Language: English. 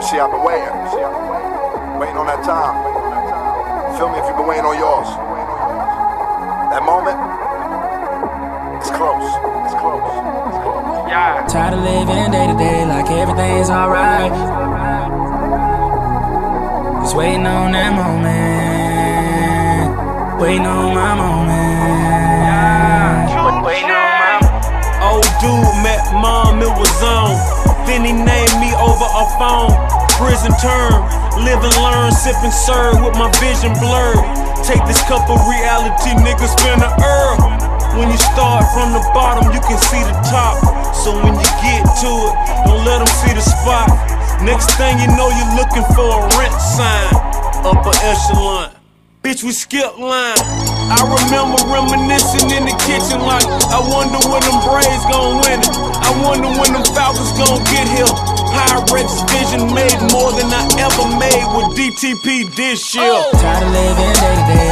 See, I've been waiting. Waiting on that time. Feel me if you've been waiting on yours. That moment, it's close. It's close. It's close. Yeah. Tired of living day to day like everything's alright. Just waiting on that moment. Waiting on my moment. Yeah. Waiting on my Old dude met mom, it was on. Then he named me over a phone. Prison term, live and learn, sip and serve with my vision blurred. Take this cup of reality, niggas finna earn. When you start from the bottom, you can see the top. So when you get to it, don't let them see the spot. Next thing you know, you're looking for a rent sign. Upper echelon, bitch, we skip line. I remember reminiscing in the kitchen like, I wonder when them Braves gon' win it. I wonder when them Falcons gon' get here. Pyrex vision made more than I ever made with DTP this year. Tired of living day to day